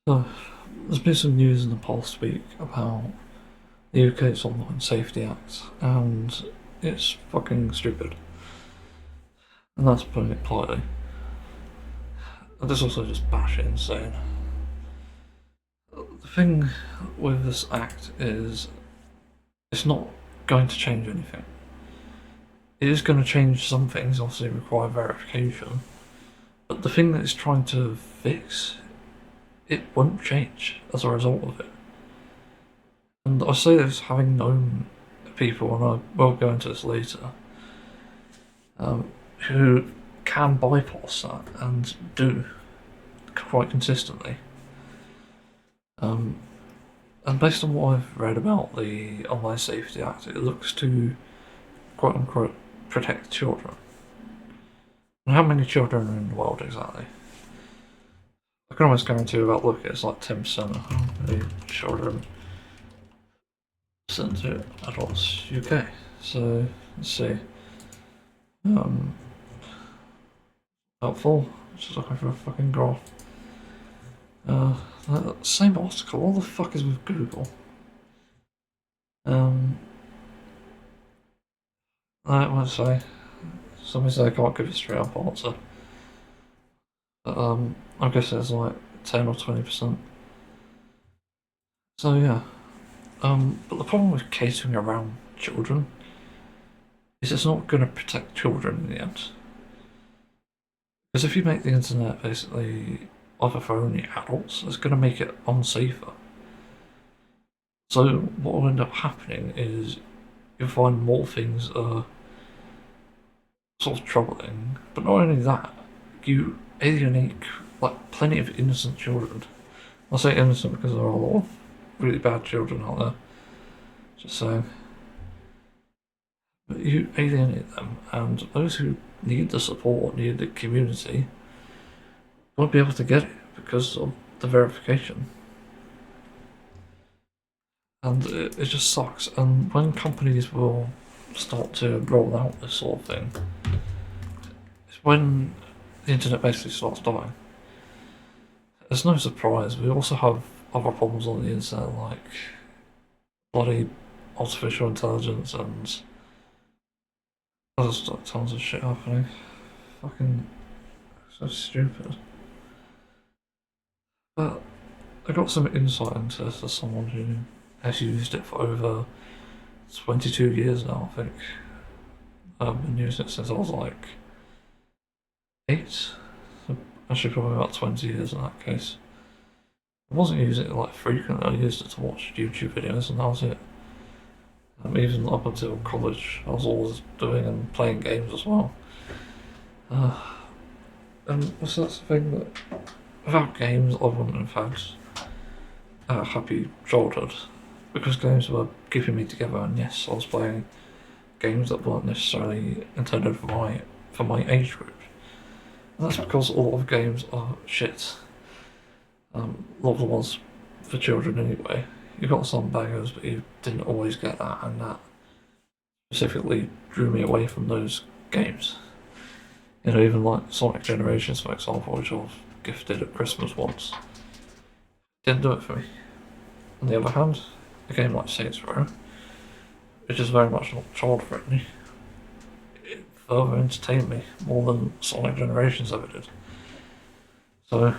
So, there's been some news in the past week about the UK's Online Safety Act, and it's fucking stupid. And that's putting it politely. And there's also just batshit insane. The thing with this act is it's not going to change anything. It is going to change some things, obviously require verification, but the thing that it's trying to fix, it won't change as a result of it. And I say this having known people, and I will go into this later, who can bypass that and do quite consistently. And based on what I've read about the Online Safety Act, it looks to quote unquote protect children. And how many children are in the world exactly? I can almost guarantee without looking, it's like 10% of how many children sent to adults UK. So let's see. Helpful. Just looking for a fucking graph. Same article. What the fuck is with Google? I won't say. Somebody said I can't give a straight up answer. But, I guess it's like 10 or 20%. So yeah. But the problem with catering around children is it's not going to protect children in the end. Because if you make the internet basically offer for only adults, it's going to make it unsafer. So what will end up happening is you'll find more things are sort of troubling, but not only that, you alienate like plenty of innocent children. I say innocent because there are a lot of really bad children out there. Just saying. But you alienate them, and those who need the support, need the community, won't be able to get it because of the verification. And it just sucks. And when companies will start to roll out this sort of thing, it's when the internet basically starts dying. It's no surprise. We also have other problems on the internet like bloody artificial intelligence and there's tons of shit happening. Fucking so stupid. But I got some insight into this as someone who has used it for over 22 years now, I think. I've been using it since I was like 8. So actually probably about 20 years in that case. I wasn't using it like frequently, I used it to watch YouTube videos and that was it. Even up until college, I was always doing and playing games as well. And so that's the thing that without games, I wouldn't have had a happy childhood because games were keeping me together. And yes, I was playing games that weren't necessarily intended for my age group. And that's because a lot of games are shit. A lot of the ones for children anyway. You got some bangers, but you didn't always get that, and that specifically drew me away from those games. You know, even like Sonic Generations, for example, which I was gifted at Christmas once, didn't do it for me. On the other hand, a game like Saints Row, which is very much not child friendly, it further entertained me more than Sonic Generations ever did. So,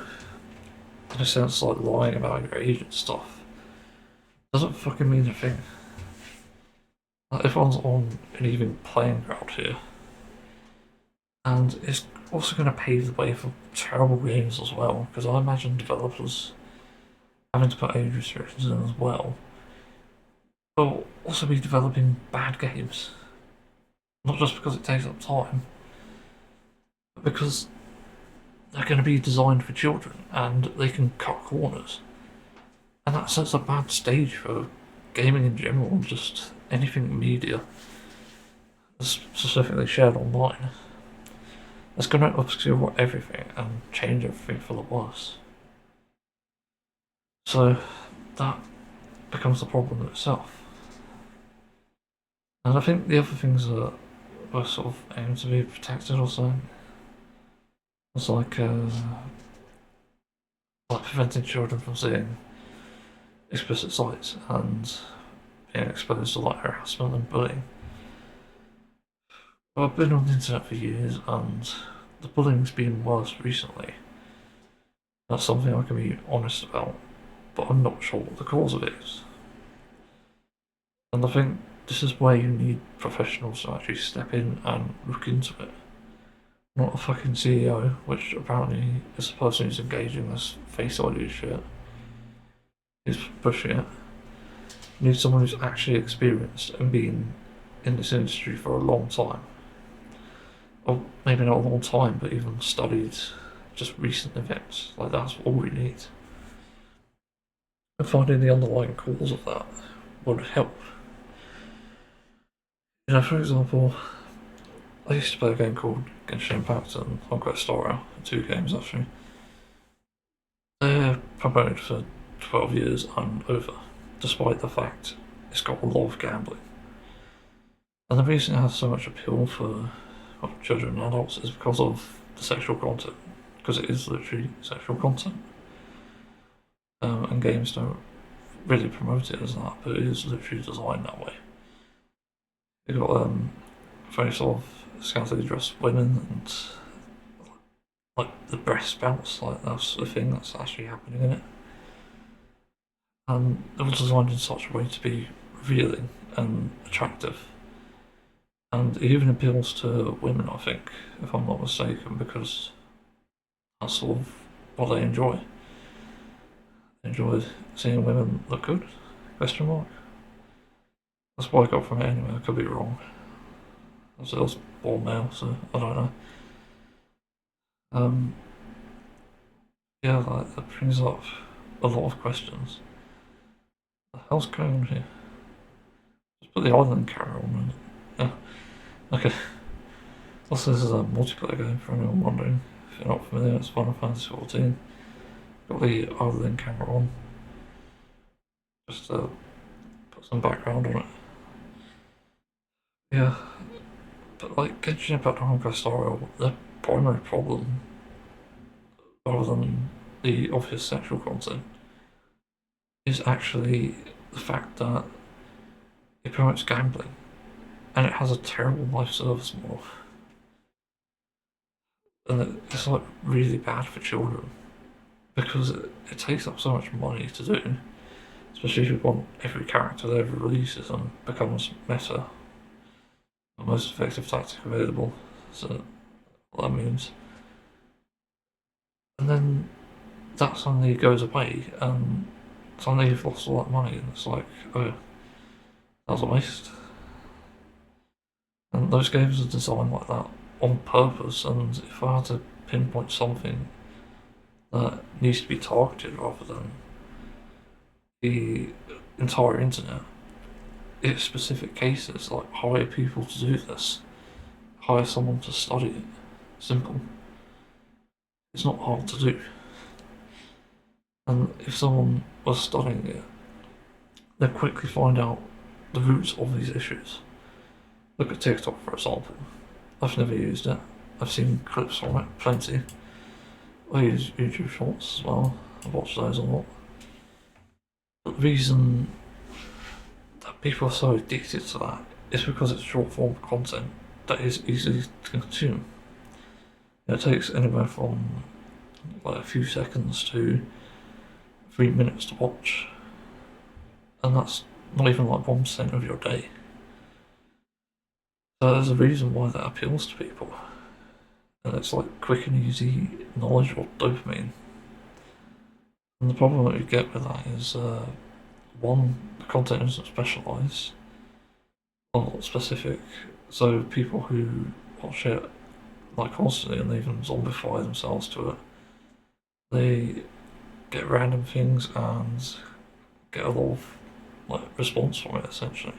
in a sense, like lying about your age and stuff doesn't fucking mean a thing. Like, everyone's on an even playing ground here. And it's also going to pave the way for terrible games as well, because I imagine developers having to put age restrictions in as well will also be developing bad games. Not just because it takes up time, but because they're going to be designed for children and they can cut corners. And that sets a bad stage for gaming in general, just anything media, specifically shared online. It's going to obscure everything and change everything for the worse. So that becomes the problem itself. And I think the other things that were sort of aimed to be protected or something was like like preventing children from seeing explicit sites and being exposed to like harassment and bullying. But I've been on the internet for years and the bullying's been worse recently. That's something I can be honest about, but I'm not sure what the cause of it is. And I think this is where you need professionals to actually step in and look into it. Not a fucking CEO, which apparently is the person who's engaging this face ID shit, who's pushing it. You need someone who's actually experienced and been in this industry for a long time. Or maybe not a long time, but even studied just recent events. Like, that's all we need. And finding the underlying cause of that would help. You know, for example, I used to play a game called Genshin Impact and Conquest Star, 2 games actually. They're promoted for 12 years and over, despite the fact it's got a lot of gambling. And the reason it has so much appeal for children and adults is because of the sexual content, because it is literally sexual content. And games don't really promote it as that, but it is literally designed that way. You've got very sort of scantily dressed women and like the breast bounce, like that's the thing that's actually happening in it. And it was designed in such a way to be revealing and attractive. And it even appeals to women, I think, if I'm not mistaken, because that's sort of what they enjoy. They enjoy seeing women look good? Question mark. That's what I got from it anyway, I could be wrong. I was born male, so I don't know. Yeah, like, that brings up a lot of questions. What the hell's going on here? Just put the island camera on. Yeah. Okay. Also, this is a multiplayer game for anyone wondering. If you're not familiar, it's Final Fantasy 14. Got the island camera on. Just to put some background on it. Yeah. But like, Genshin Impact and Honkai Star Rail, the primary problem, other than the obvious sexual content, is actually the fact that it promotes gambling and it has a terrible life service model. And it's like really bad for children because it takes up so much money to do, especially if you want every character that ever releases and becomes meta, the most effective tactic available. So what that means. And then that suddenly goes away and suddenly you've lost all that money and it's like, oh, that was a waste. And those games are designed like that on purpose, and if I had to pinpoint something that needs to be targeted rather than the entire internet, it's specific cases, like hire people to do this, hire someone to study it. Simple. It's not hard to do. And if someone was studying it, they'd quickly find out the roots of these issues. Look at TikTok, for example. I've never used it. I've seen clips from it, plenty. I use YouTube Shorts as well. I watch those a lot. But the reason that people are so addicted to that is because it's short form content that is easy to consume. It takes anywhere from like a few seconds to 3 minutes to watch. And that's not even like 1% of your day. So there's a reason why that appeals to people. And it's like quick and easy knowledge or dopamine. And the problem that you get with that is, one, the content isn't specialised or specific, so people who watch it like constantly and they even zombify themselves to it, they get random things and get a lot of like response from it essentially.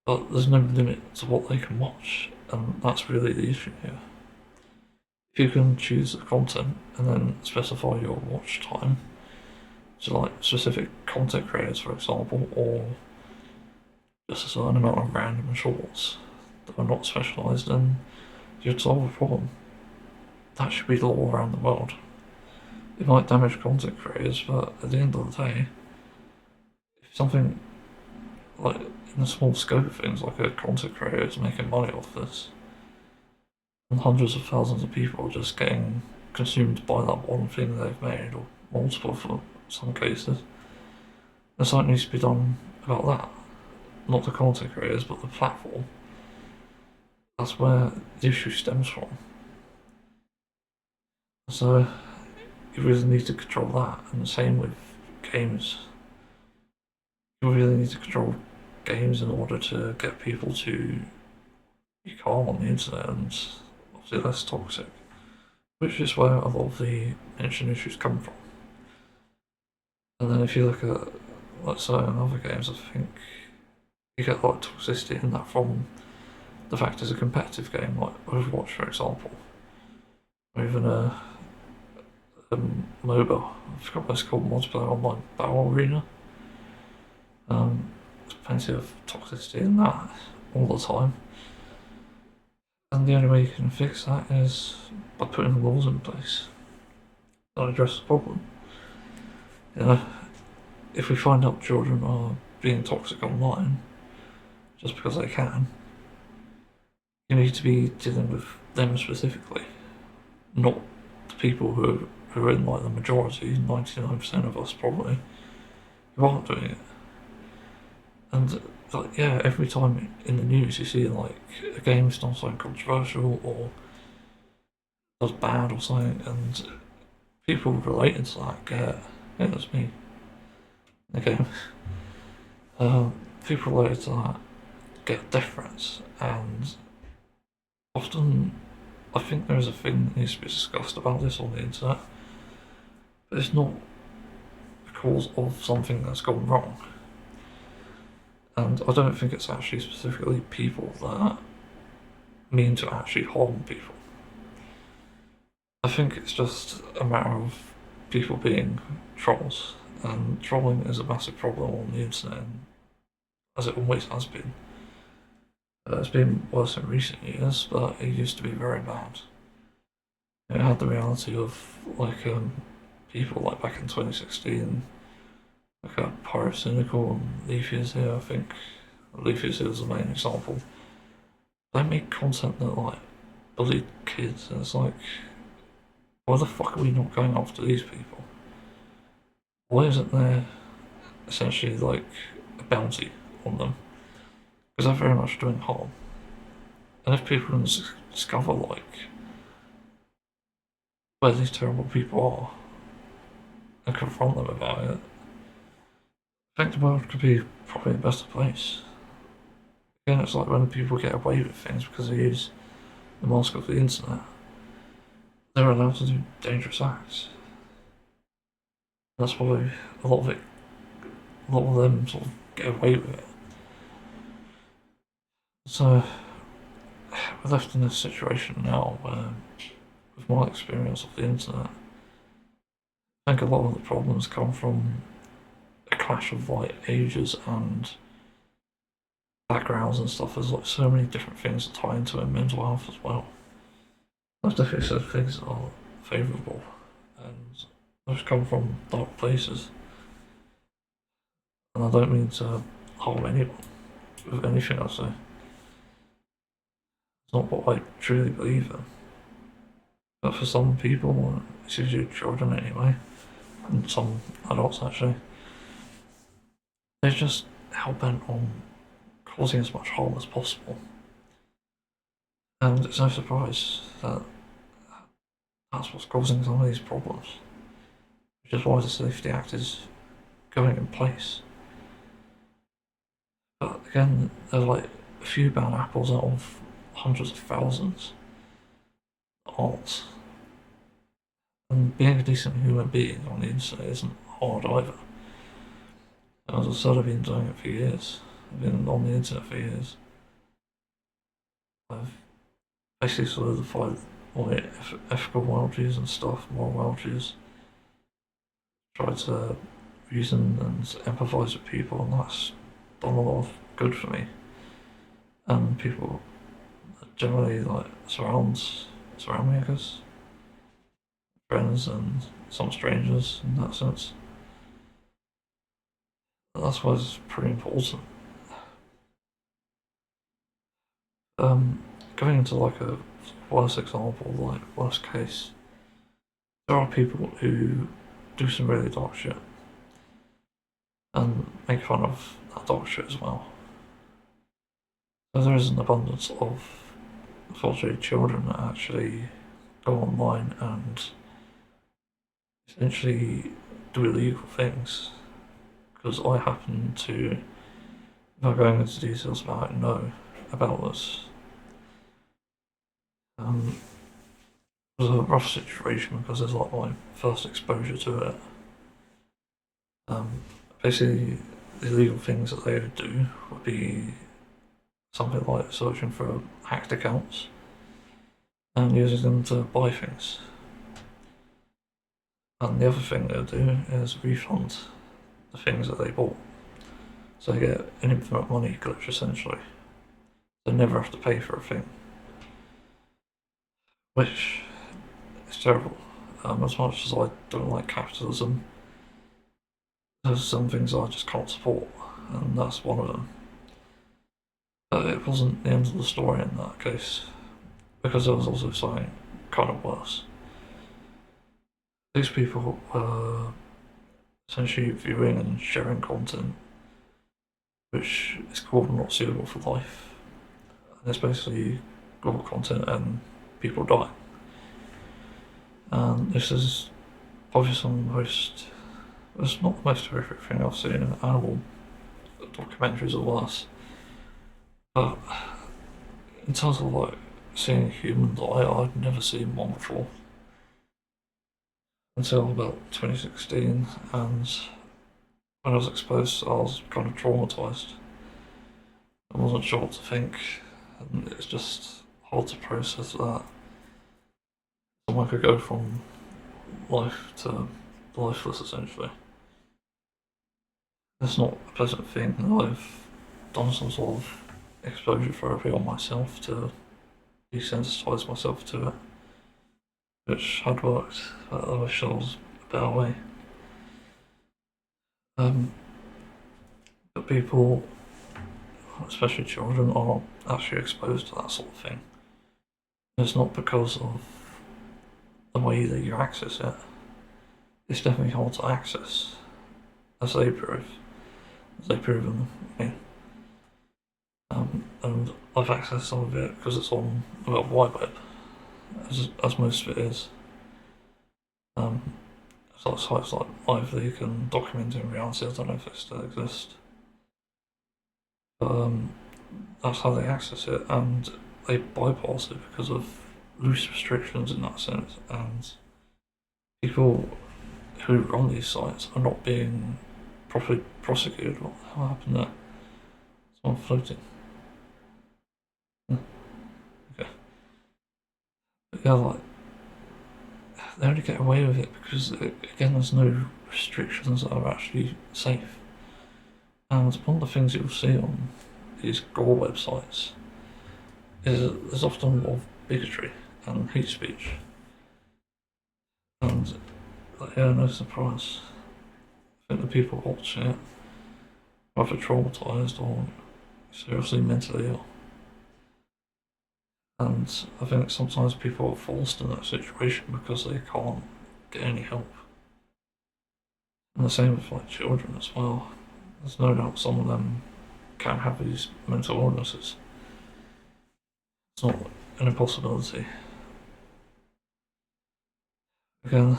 But there's no limit to what they can watch, and that's really the issue here. If you can choose the content and then specify your watch time to like specific content creators, for example, or just a certain amount of random shorts that are not specialised, then you'd solve a problem. That should be the law around the world. it might damage content creators, but at the end of the day, if something like in the small scope of things, like a content creator is making money off this, and hundreds of thousands of people are just getting consumed by that one thing they've made, or multiple for some cases, then something needs to be done about that. Not the content creators, but the platform. That's where the issue stems from. So you really need to control that, and the same with games. You really need to control games in order to get people to be calm on the internet and obviously less toxic, which is where a lot of the mentioned issues come from. And then if you look at like certain other games, I think you get a lot of toxicity in that from the fact it's a competitive game, like Overwatch, for example, or even a MOBA. I forgot what it's called, multiplayer online battle arena. There's plenty of toxicity in that all the time. And the only way you can fix that is by putting laws in place that address the problem. You know, if we find out children are being toxic online just because they can, you need to be dealing with them specifically, not the people who are in like the majority, 99% of us probably, who aren't doing it. And like, yeah, every time in the news you see like a game's done something controversial or does bad or something, and people related to that get, yeah, that's me. Okay. People related to that get deference, and often I think there is a thing that needs to be discussed about this on the internet, but it's not because of something that's gone wrong. And I don't think it's actually specifically people that mean to actually harm people. I think it's just a matter of people being trolls, and trolling is a massive problem on the internet, as it always has been. It's been worse in recent years, but it used to be very bad. It had the reality of like people like back in 2016, like Pyrocynical and Leafy's here. I think Leafy's here is the main example. They make content that like bullied kids, and it's like, why the fuck are we not going after these people? Why isn't there essentially like a bounty on them? Because they're very much doing harm. And if people can discover like where these terrible people are and confront them about it, I think the world could be probably a better place. Again, it's like when people get away with things because they use the mask of the internet, they're allowed to do dangerous acts. That's why a lot of them sort of get away with it. So we're left in this situation now where, with my experience of the internet, I think a lot of the problems come from a clash of like ages and backgrounds and stuff. There's like so many different things that tie into it, mental health as well. I've definitely said things that are favourable, and those come from dark places. And I don't mean to harm anyone with anything I say. It's not what I truly believe in. But for some people, it's usually children anyway, and some adults actually, they're just hell bent on causing as much harm as possible. And it's no surprise that that's what's causing some of these problems, which is why the Safety Act is going in place. But again, there's like a few bad apples out of hundreds of thousands aren't. And being a decent human being on the internet isn't hard either. As I said, I've been doing it for years. I've been on the internet for years. I've basically solidified all the ethical values and stuff, moral values. Tried to reason and empathise with people, and that's done a lot of good for me. And people that generally like surround me, I guess. friends and some strangers in that sense. And that's why it's pretty important. Going into like a worse example, like worst case, there are people who do some really dark shit and make fun of that dark shit as well. So there is an abundance of unfortunately children that actually go online and essentially do illegal things. Because I happen to, without going into details about it, know about this. It was a rough situation because it's like my first exposure to it. Basically, the illegal things that they would do would be something like searching for hacked accounts and using them to buy things. And the other thing they'll do is refund the things that they bought. So they get an infinite money glitch essentially. They never have to pay for a thing. Which is terrible. As much as I don't like capitalism, there's some things I just can't support, and that's one of them. But it wasn't the end of the story in that case, because there was also something kind of worse. These people were essentially viewing and sharing content which is called not suitable for life. And it's basically gore content and people die. And this is probably some of the most, it's not the most horrific thing I've seen in animal documentaries or worse. But in terms of like seeing a human die, I'd never seen one before. Until about 2016, and when I was exposed, I was kind of traumatised. I wasn't sure what to think, and it's just hard to process that someone could go from life to lifeless essentially. It's not a pleasant thing. I've done some sort of exposure therapy on myself to desensitise myself to it, which had worked, but I wish there was a better way. But people, especially children, are actually exposed to that sort of thing. It's not because of the way that you access it. It's definitely hard to access, as they prove. As they prove in me. And I've accessed some of it because it's on the World Wide Web, as most of it is. It's like sites like LiveLeak and Documenting Reality, I don't know if they still exist. But that's how they access it, and they bypass it because of loose restrictions in that sense, and people who run these sites are not being properly prosecuted. What the hell happened there? Someone floating. Okay. But yeah, like, they only get away with it because, again, there's no restrictions that are actually safe. And one of the things you'll see on these gore websites is there's often a lot of bigotry and hate speech. And, like, yeah, no surprise. I think the people watching it are either traumatised or seriously mentally ill. And I think sometimes people are forced in that situation because they can't get any help. And the same with like children as well. There's no doubt some of them can have these mental illnesses. It's not an impossibility. Again,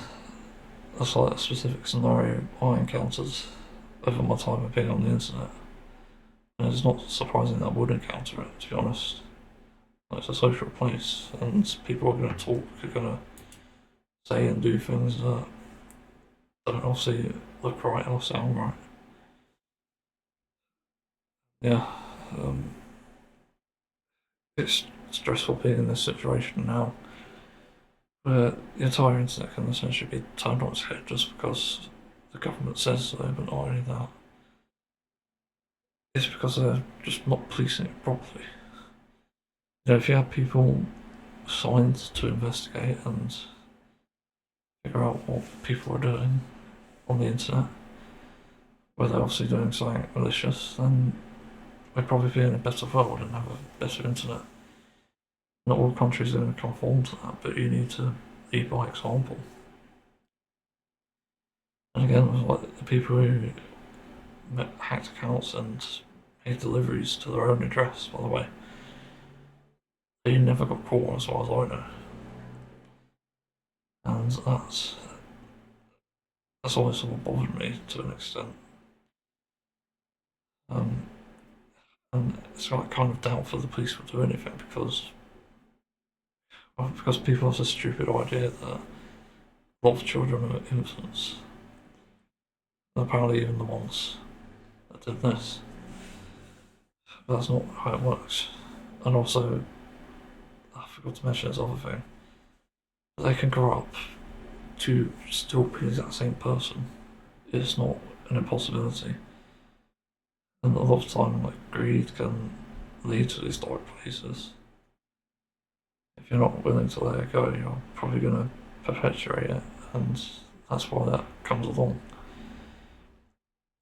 that's like a specific scenario I encountered over my time of being on the internet. And it's not surprising that I would encounter it, to be honest. It's a social place, and people are going to talk, are going to say and do things that don't obviously look right or sound right. Yeah, it's stressful being in this situation now, where the entire internet can essentially be turned on its head just because the government says so, but not only that. It's because they're just not policing it properly. You know, if you have people signed to investigate and figure out what people are doing on the internet, where they're obviously doing something malicious, then we'd probably be in a better world and have a better internet. Not all countries are going to conform to that, but you need to lead by example. And again, like the people who hacked accounts and made deliveries to their own address, by the way, they never got caught as far as I know. And that's always sort of bothered me to an extent. Um, and it's like kind of doubtful the police will do anything because people have this stupid idea that a lot of children are infants. And apparently even the ones that did this. But that's not how it works. And also, I forgot to mention this other thing. They can grow up to still be the exact same person. It's not an impossibility. And a lot of time, like, greed can lead to these dark places. If you're not willing to let it go, you're probably going to perpetuate it, and that's why that comes along.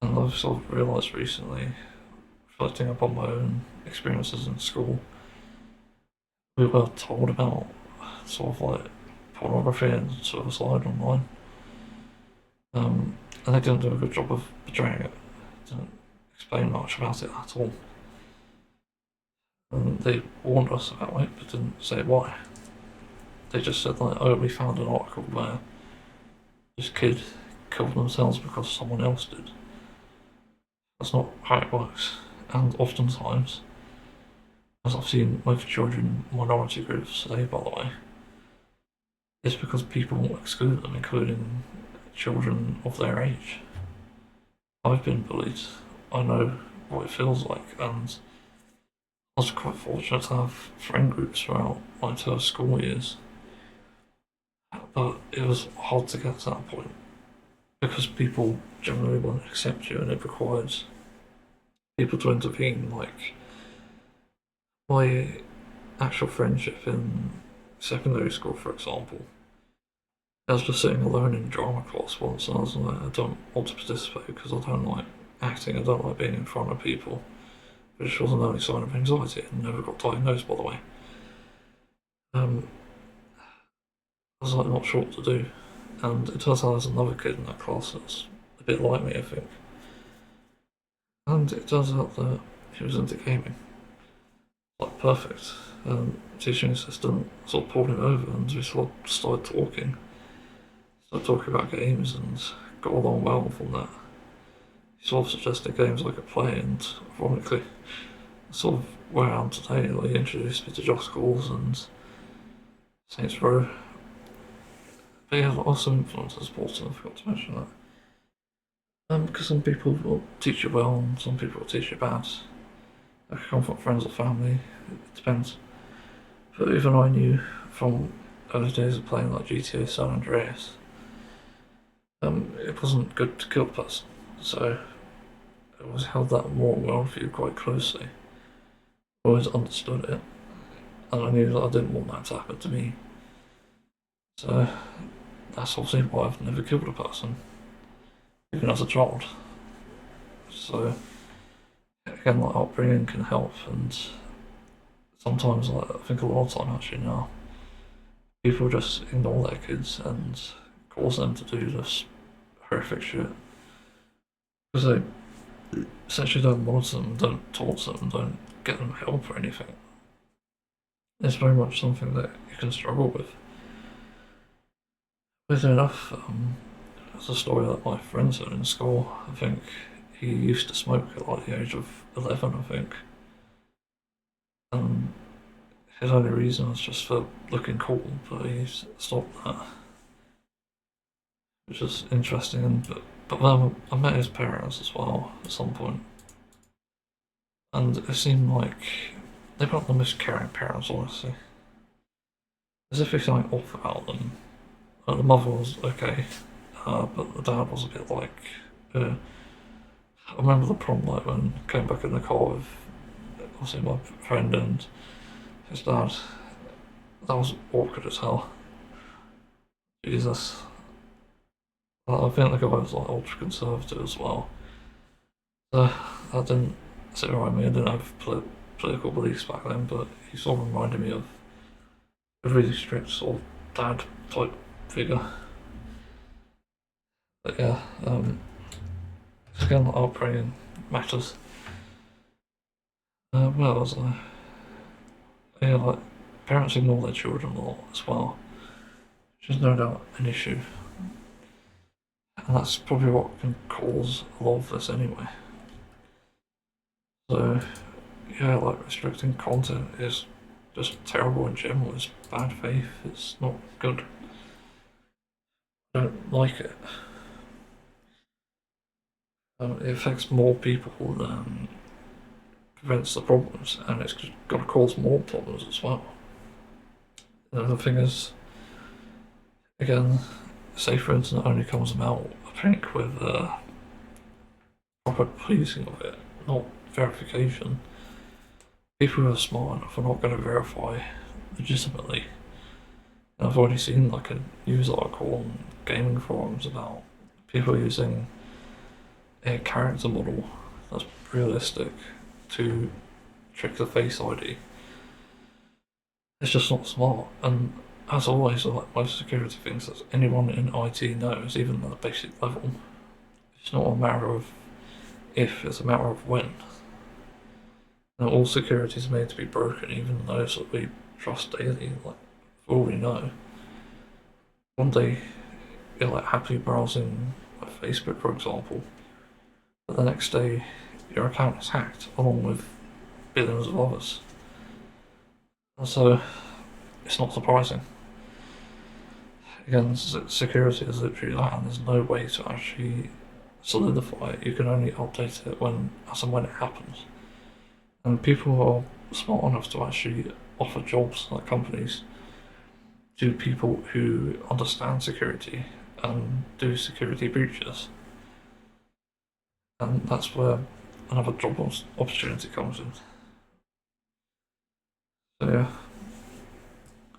And I've sort of realised recently, reflecting upon my own experiences in school, we were told about sort of like pornography and suicide online. And they didn't do a good job of portraying it. Didn't explain much about it at all. And they warned us about it, but didn't say why. They just said like, oh, we found an article where this kid killed themselves because someone else did. That's not how it works. And oftentimes, as I've seen with children minority groups say, by the way, it's because people exclude them, including children of their age. I've been bullied. I know what it feels like, and I was quite fortunate to have friend groups throughout my entire school years. But it was hard to get to that point because people generally won't accept you, and it requires people to intervene. Like my actual friendship in secondary school, for example, I was just sitting alone in drama class once, and I was like, I don't want to participate because I don't like acting, I don't like being in front of people, which was an early sign of anxiety and never got diagnosed, by the way. I was like not sure what to do, and it turns out there's another kid in that class that's a bit like me, I think. And it turns out that he was into gaming. Like, perfect. Teaching assistant sort of pulled him over and we sort of started talking. Started talking about games and got along well from that. He sort of suggested games I could play, and ironically, sort of where I am today, like, he introduced me to Just Cause and Saints Row. But yeah, also influences sports, and I forgot to mention that. Because some people will teach you well and some people will teach you bad. That can come from friends or family, it depends. But even I knew from early days of playing like GTA San Andreas, it wasn't good to kill a person, so I always held that moral worldview quite closely. I always understood it, and I knew that I didn't want that to happen to me. So that's obviously why I've never killed a person, even as a child. So again, like upbringing can help, and sometimes, like, I think a lot of time actually now, people just ignore their kids and cause them to do this horrific shit because they essentially don't monitor them, don't talk to them, don't get them help or anything. It's very much something that you can struggle with. Weirdly enough, there's a story that my friend said in school. I think he used to smoke at like the age of 11, I think. Um, his only reason was just for looking cool, but he stopped that, which is interesting. But then I met his parents as well at some point, and it seemed like they weren't the most caring parents, honestly. As if there's something off about them. The mother was okay, but the dad was a bit like. I remember the prom night when I came back in the car with obviously my friend and his dad. That was awkward as hell. Jesus. I think the guy was like ultra conservative as well. So that didn't sit right with me. I didn't have political beliefs back then, but he sort of reminded me of a really strict sort of dad type figure. But yeah, again, like upbringing matters. Where was I? Yeah, like parents ignore their children a lot as well, which is no doubt an issue, and that's probably what can cause a lot of this anyway. So yeah, like restricting content is just terrible in general. It's bad faith. It's not good. I don't like it. It affects more people than prevents the problems, and it's going to cause more problems as well. And the thing is, again, safer internet only comes about, I think, with proper policing of it, not verification. People who are smart enough are not going to verify legitimately. And I've already seen like a news article on gaming forums about people using a character model that's realistic to trick the Face ID. It's just not smart, and as always, like most security things that anyone in IT knows, even at the basic level, it's not a matter of if, it's a matter of when. And all security is made to be broken, even those that we trust daily, like for all we know. One day you're like happily browsing Facebook, for example, but the next day your account is hacked along with billions of others. And so it's not surprising. Again, security is literally that, and there's no way to actually solidify it. You can only update it when, as and when it happens. And people who are smart enough to actually offer jobs like companies to people who understand security and do security breaches. And that's where another job opportunity comes in. So yeah,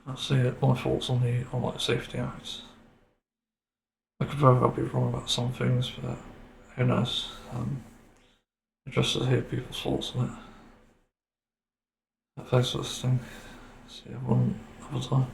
that's it. My thoughts on the Online Safety Act. I could very well be wrong about some things, but who knows? Interested to hear people's thoughts on it. Thanks for listening. See everyone another time.